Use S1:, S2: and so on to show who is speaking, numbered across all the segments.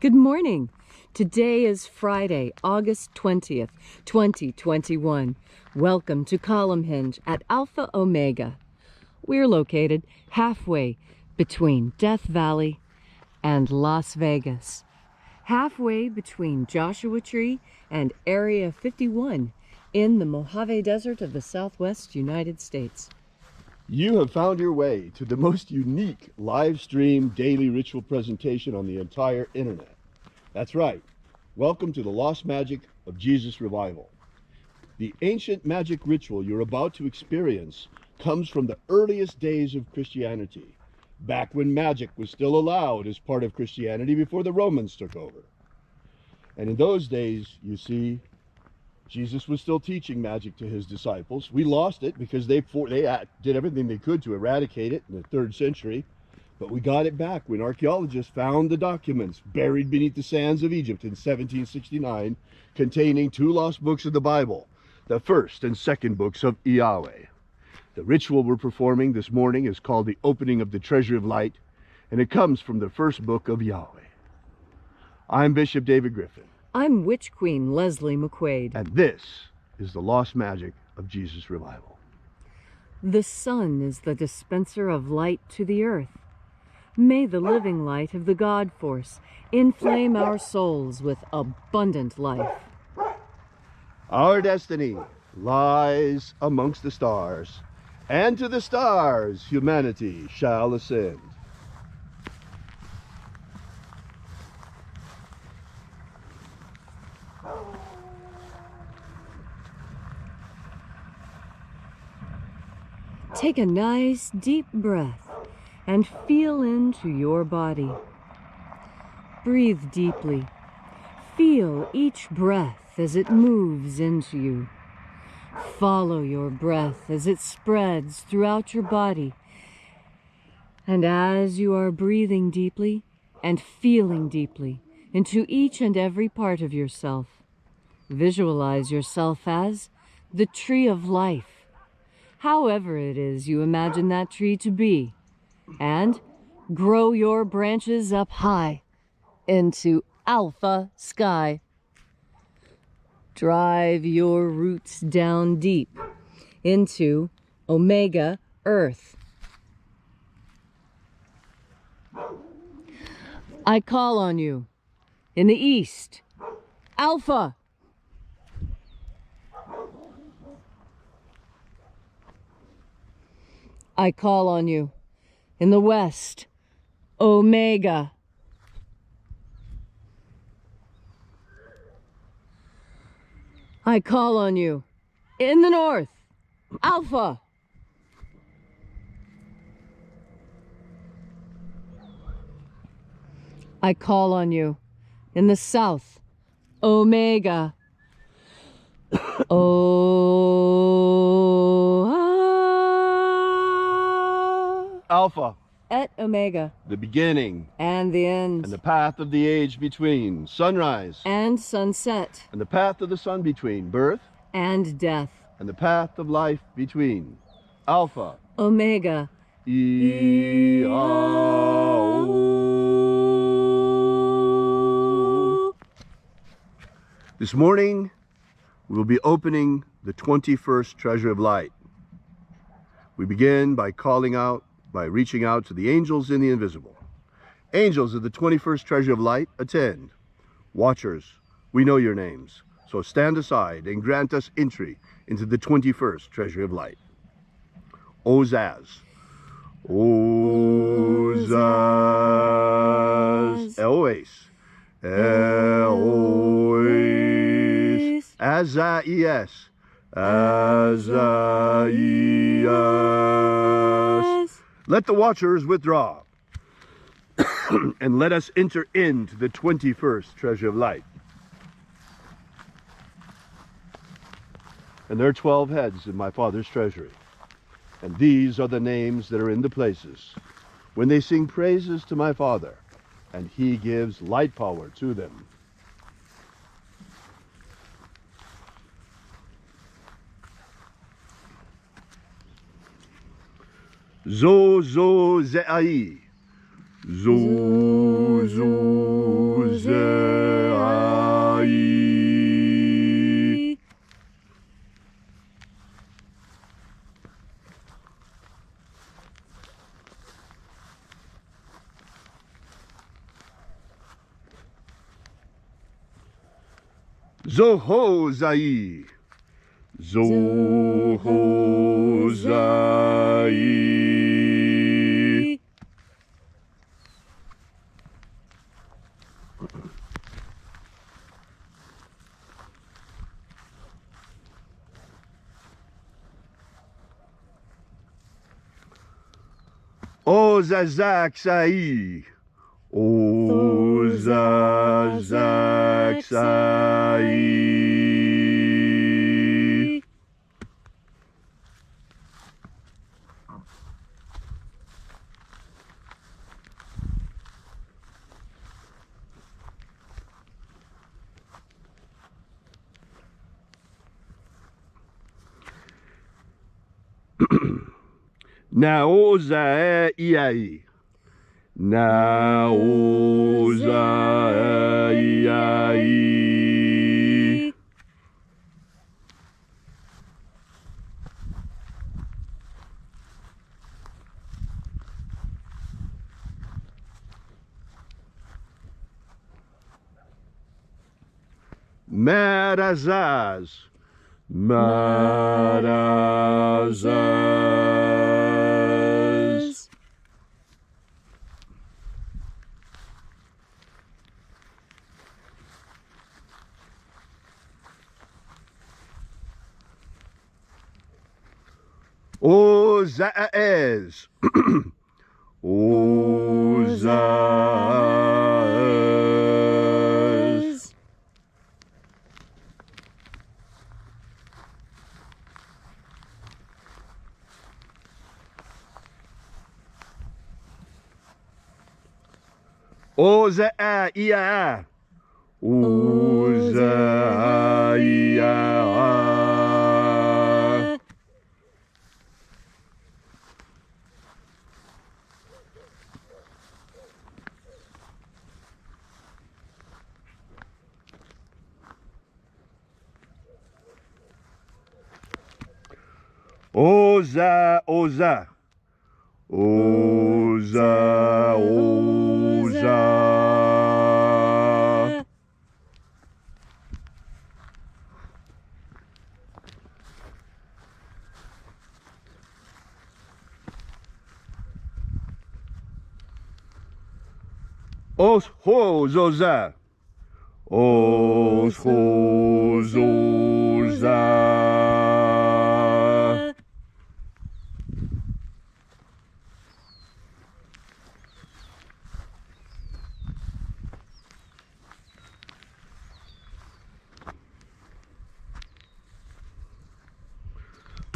S1: Good morning. Today is Friday, August 20th, 2021. Welcome to Column Hinge at Alpha Omega. We're located halfway between Death Valley and Las Vegas. Halfway between Joshua Tree and Area 51 in the Mojave Desert of the Southwest United States.
S2: You have found your way to the most unique live stream daily ritual presentation on the entire internet. That's right. Welcome to the Lost Magic of Jesus Revival. The ancient magic ritual you're about to experience comes from the earliest days of Christianity, back when magic was still allowed as part of Christianity before the Romans took over. And in those days, you see, Jesus was still teaching magic to his disciples. We lost it because they did everything they could to eradicate it in the 3rd century. But we got it back when archaeologists found the documents buried beneath the sands of Egypt in 1769, containing 2 lost books of the Bible, the 1st and 2nd books of Yahweh. The ritual we're performing this morning is called the Opening of the Treasure of Light, and it comes from the 1st book of Yahweh. I'm Bishop David Griffin.
S1: I'm Witch Queen Leslie McQuade.
S2: And this is the Lost Magic of Jesus Revival.
S1: The sun is the dispenser of light to the earth. May the living light of the God Force inflame our souls with abundant life.
S2: Our destiny lies amongst the stars, and to the stars humanity shall ascend.
S1: Take a nice deep breath and feel into your body. Breathe deeply. Feel each breath as it moves into you. Follow your breath as it spreads throughout your body. And as you are breathing deeply and feeling deeply into each and every part of yourself, visualize yourself as the tree of life, however it is you imagine that tree to be, and grow your branches up high into Alpha Sky. Drive your roots down deep into Omega Earth. I call on you in the east, Alpha. I call on you in the west, Omega. I call on you in the north, Alpha. I call on you in the south, Omega.
S2: Alpha.
S1: Et Omega.
S2: The beginning.
S1: And the end.
S2: And the path of the age between. Sunrise.
S1: And sunset.
S2: And the path of the sun between. Birth.
S1: And death.
S2: And the path of life between. Alpha.
S1: Omega.
S2: This morning, we will be opening the 21st Treasure of Light. We begin by reaching out to the angels in the invisible. Angels of the 21st Treasure of Light, attend. Watchers, we know your names, so stand aside and grant us entry into the 21st Treasure of Light. Ozaz. Ozaz. Elois. Elois. Azaias. Azaias. Let the watchers withdraw, and let us enter into the 21st Treasure of Light. And there are 12 heads in my Father's treasury, and these are the names that are in the places when they sing praises to my Father, and he gives light power to them. Zo Zeai. Zo Zohozai. Zohozai. Ozazaksai. Ozazaksai. Naozaiai. Naozaiai. Marazaz. Marazaz. Ozaez. Ozaez. Ozaia. Ozaia. Oza, oza. Oza, oza. Os ho zoza. Os ho zoza.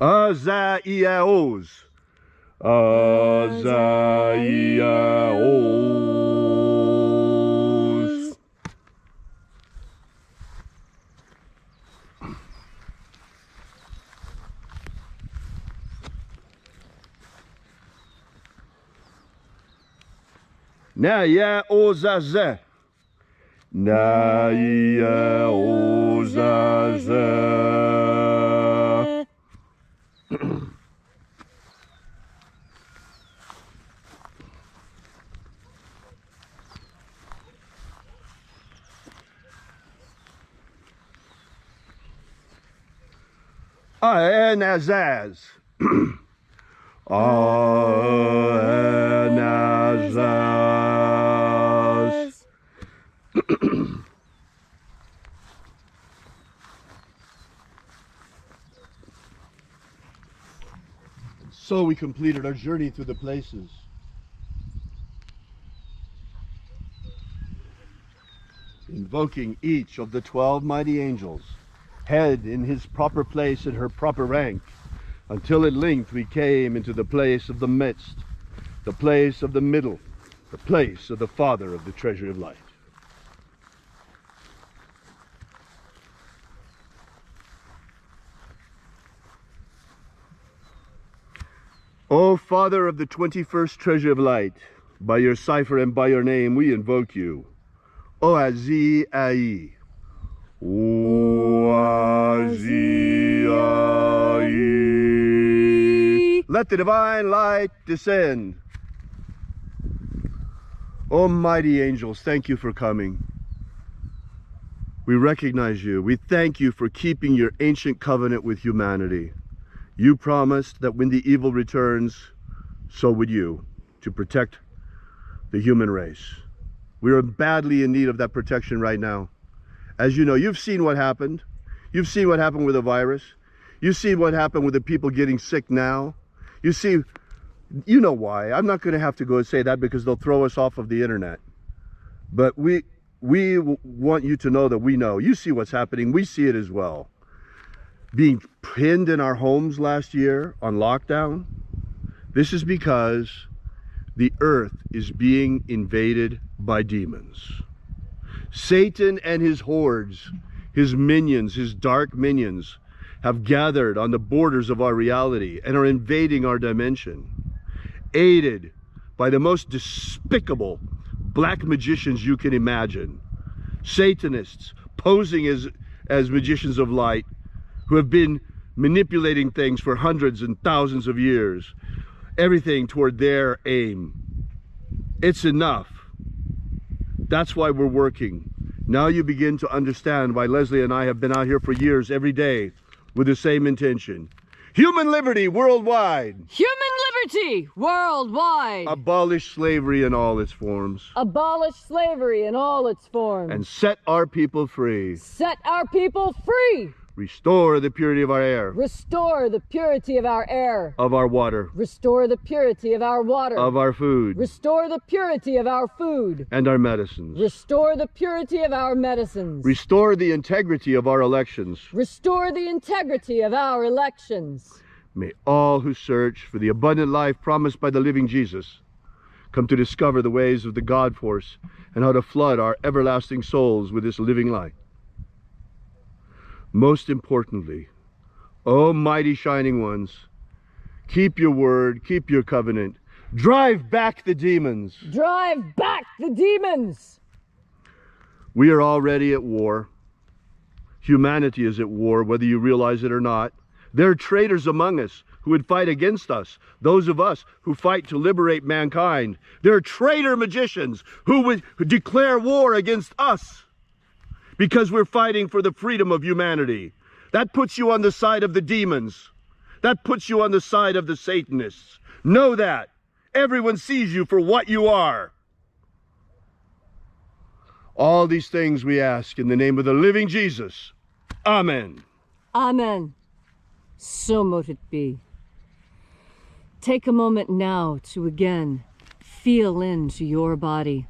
S2: Azaiaos. Azaiaos. Naya ozaze. Naya ozaze. Anazaz. Anazaz. So we completed our journey through the places. Invoking each of the 12 mighty angels, head in his proper place and her proper rank, until at length we came into the place of the midst, the place of the middle, the place of the Father of the treasure of light. O Father of the 21st treasure of light, by your cipher and by your name we invoke you. Oazi-ai. Oazi-ai. Let the divine light descend. Almighty angels, thank you for coming. We recognize you. We thank you for keeping your ancient covenant with humanity. You promised that when the evil returns, so would you, to protect the human race. We are badly in need of that protection right now. As you know, you've seen what happened. You've seen what happened with the virus. You've seen what happened with the people getting sick now. You see, you know why. I'm not going to have to go and say that because they'll throw us off of the internet. But we want you to know that we know. You see what's happening. We see it as well. Being pinned in our homes last year on lockdown. This is because the earth is being invaded by demons. Satan and his hordes, his minions, his dark minions, have gathered on the borders of our reality and are invading our dimension, aided by the most despicable black magicians you can imagine. Satanists posing as magicians of light who have been manipulating things for hundreds and thousands of years, everything toward their aim. It's enough. That's why we're working. Now you begin to understand why Leslie and I have been out here for years, every day, with the same intention. Human liberty worldwide.
S1: Human liberty worldwide.
S2: Abolish slavery in all its forms.
S1: Abolish slavery in all its forms.
S2: And set our people free.
S1: Set our people free.
S2: Restore the purity of our air.
S1: Restore the purity of our air.
S2: Of our water.
S1: Restore the purity of our water.
S2: Of our food.
S1: Restore the purity of our food.
S2: And our medicines.
S1: Restore the purity of our medicines.
S2: Restore the integrity of our elections.
S1: Restore the integrity of our elections.
S2: May all who search for the abundant life promised by the living Jesus come to discover the ways of the God force and how to flood our everlasting souls with this living light. Most importantly, O mighty shining ones, keep your word, keep your covenant. Drive back the demons.
S1: Drive back the demons.
S2: We are already at war. Humanity is at war, whether you realize it or not. There are traitors among us who would fight against us, those of us who fight to liberate mankind. There are traitor magicians who would declare war against us because we're fighting for the freedom of humanity. That puts you on the side of the demons. That puts you on the side of the Satanists. Know that. Everyone sees you for what you are. All these things we ask in the name of the living Jesus. Amen.
S1: Amen. So mote it be. Take a moment now to again feel into your body.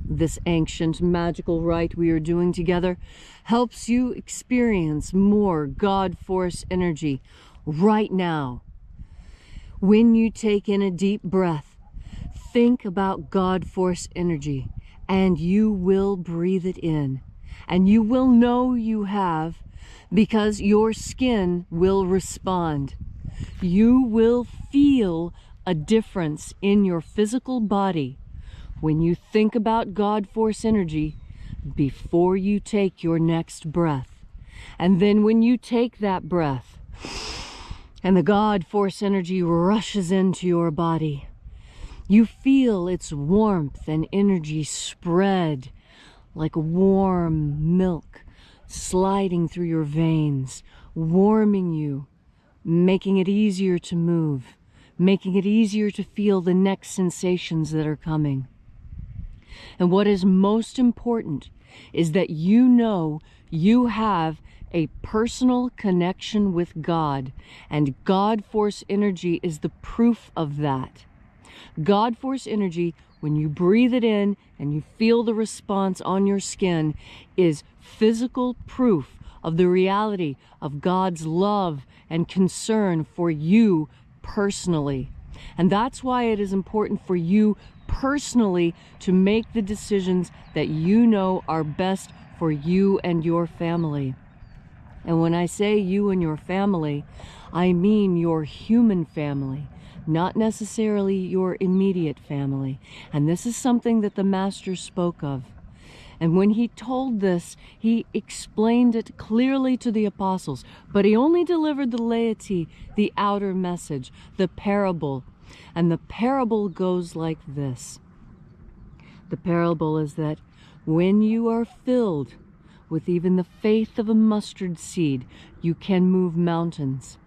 S1: This ancient magical rite we are doing together helps you experience more God force energy right now. When you take in a deep breath, think about God force energy and you will breathe it in. And you will know you have because your skin will respond. You will feel a difference in your physical body when you think about God force energy before you take your next breath. And then when you take that breath and the God force energy rushes into your body, you feel its warmth and energy spread like warm milk sliding through your veins, warming you, making it easier to move, making it easier to feel the next sensations that are coming. And what is most important is that you know you have a personal connection with God, and God force energy is the proof of that. God force energy, when you breathe it in and you feel the response on your skin, is physical proof of the reality of God's love and concern for you personally. And that's why it is important for you personally to make the decisions that you know are best for you and your family. And when I say you and your family, I mean your human family, not necessarily your immediate family. And this is something that the Master spoke of. And when he told this, he explained it clearly to the apostles, but he only delivered the laity the outer message, the parable. And the parable goes like this. The parable is that when you are filled with even the faith of a mustard seed, you can move mountains.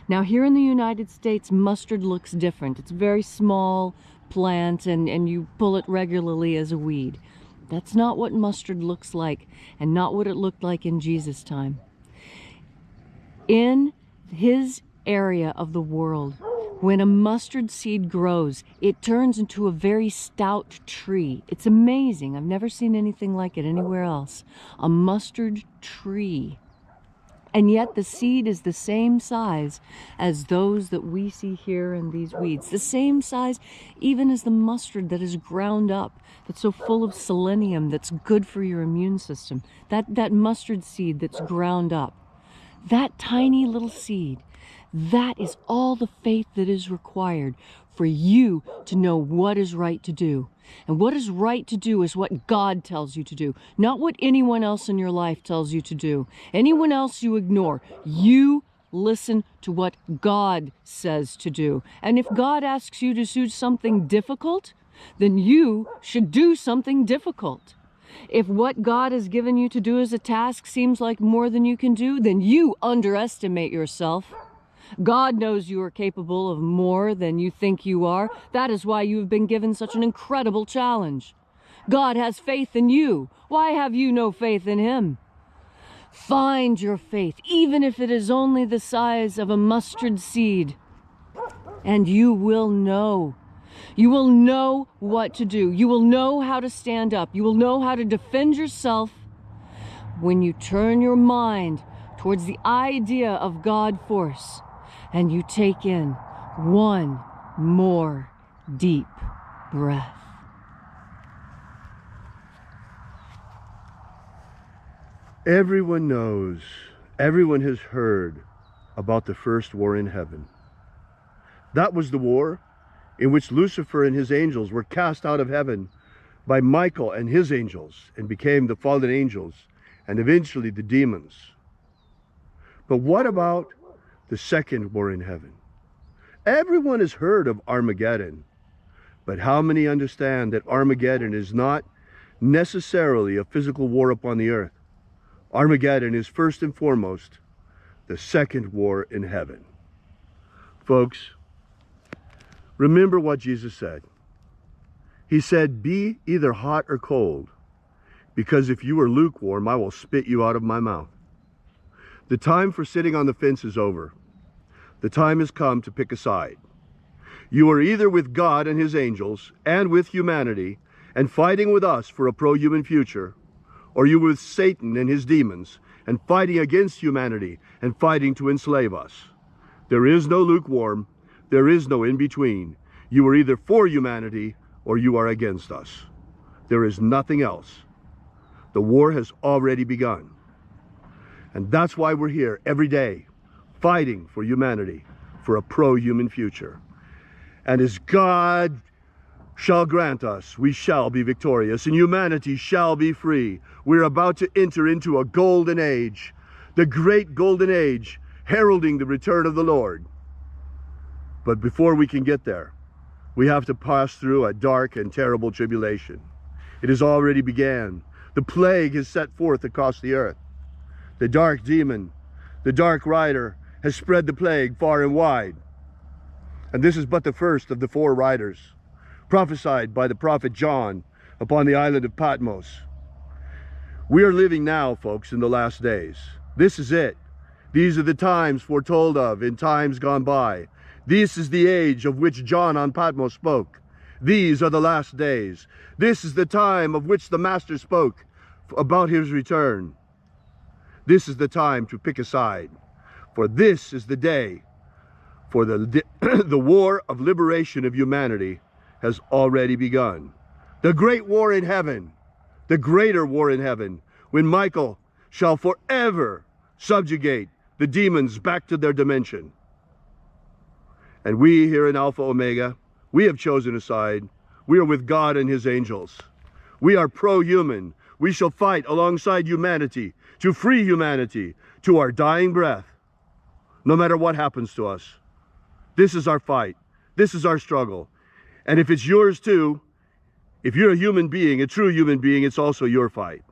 S1: Now here in the United States, mustard looks different. It's a very small plant and you pull it regularly as a weed. That's not what mustard looks like, and not what it looked like in Jesus' time. In his area of the world, when a mustard seed grows, it turns into a very stout tree. It's amazing. I've never seen anything like it anywhere else. A mustard tree. And yet the seed is the same size as those that we see here in these weeds. The same size even as the mustard that is ground up, that's so full of selenium, that's good for your immune system. That mustard seed that's ground up. That tiny little seed, that is all the faith that is required for you to know what is right to do. And what is right to do is what God tells you to do, not what anyone else in your life tells you to do. Anyone else you ignore. You listen to what God says to do. And if God asks you to do something difficult, then you should do something difficult. If what God has given you to do as a task seems like more than you can do, then you underestimate yourself. God knows you are capable of more than you think you are. That is why you have been given such an incredible challenge. God has faith in you. Why have you no faith in him? Find your faith, even if it is only the size of a mustard seed, and you will know. You will know what to do. You will know how to stand up. You will know how to defend yourself when you turn your mind towards the idea of God force. And you take in one more deep breath.
S2: Everyone knows, everyone has heard about the first war in heaven. That was the war in which Lucifer and his angels were cast out of heaven by Michael and his angels and became the fallen angels and eventually the demons. But what about the second war in heaven? Everyone has heard of Armageddon, but how many understand that Armageddon is not necessarily a physical war upon the earth? Armageddon is first and foremost the second war in heaven. Folks, remember what Jesus said. He said, "Be either hot or cold, because if you are lukewarm, I will spit you out of my mouth." The time for sitting on the fence is over. The time has come to pick a side. You are either with God and his angels and with humanity and fighting with us for a pro-human future, or you with Satan and his demons and fighting against humanity and fighting to enslave us. There is no lukewarm. There is no in-between. You are either for humanity or you are against us. There is nothing else. The war has already begun. And that's why we're here every day, fighting for humanity, for a pro-human future. And as God shall grant us, we shall be victorious, and humanity shall be free. We're about to enter into a golden age, the great golden age, heralding the return of the Lord. But before we can get there, we have to pass through a dark and terrible tribulation. It has already began. The plague has set forth across the earth. The dark demon, the dark rider, has spread the plague far and wide. And this is but the first of the 4 riders prophesied by the prophet John upon the island of Patmos. We are living now, folks, in the last days. This is it. These are the times foretold of in times gone by. This is the age of which John on Patmos spoke. These are the last days. This is the time of which the Master spoke about his return. This is the time to pick a side, for this is the day for the war of liberation of humanity has already begun. The great war in heaven, the greater war in heaven, when Michael shall forever subjugate the demons back to their dimension. And we here in Alpha Omega, we have chosen a side. We are with God and his angels. We are pro-human. we shall fight alongside humanity to free humanity to our dying breath, no matter what happens to us. This is our fight. This is our struggle. And if it's yours too, if you're a human being, a true human being, it's also your fight.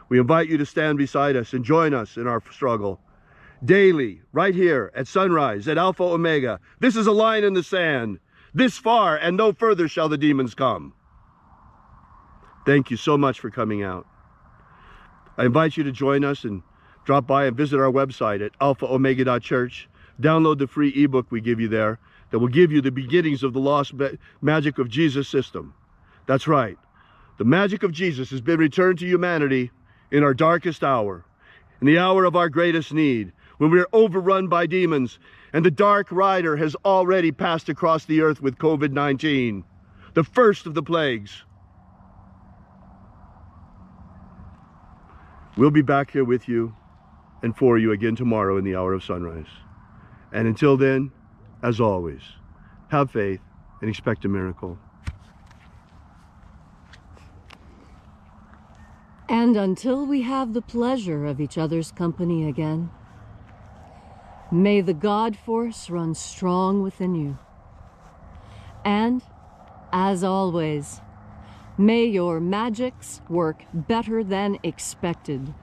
S2: We invite you to stand beside us and join us in our struggle. Daily, right here at sunrise, at Alpha Omega. This is a line in the sand. This far and no further shall the demons come. Thank you so much for coming out. I invite you to join us and drop by and visit our website at alphaomega.church. Download the free ebook we give you there that will give you the beginnings of the lost magic of Jesus system. That's right. The magic of Jesus has been returned to humanity in our darkest hour, in the hour of our greatest need, when we are overrun by demons and the dark rider has already passed across the earth with COVID-19, the first of the plagues. We'll be back here with you and for you again tomorrow in the hour of sunrise. And until then, as always, have faith and expect a miracle.
S1: And until we have the pleasure of each other's company again, may the God force run strong within you. And, as always, may your magics work better than expected.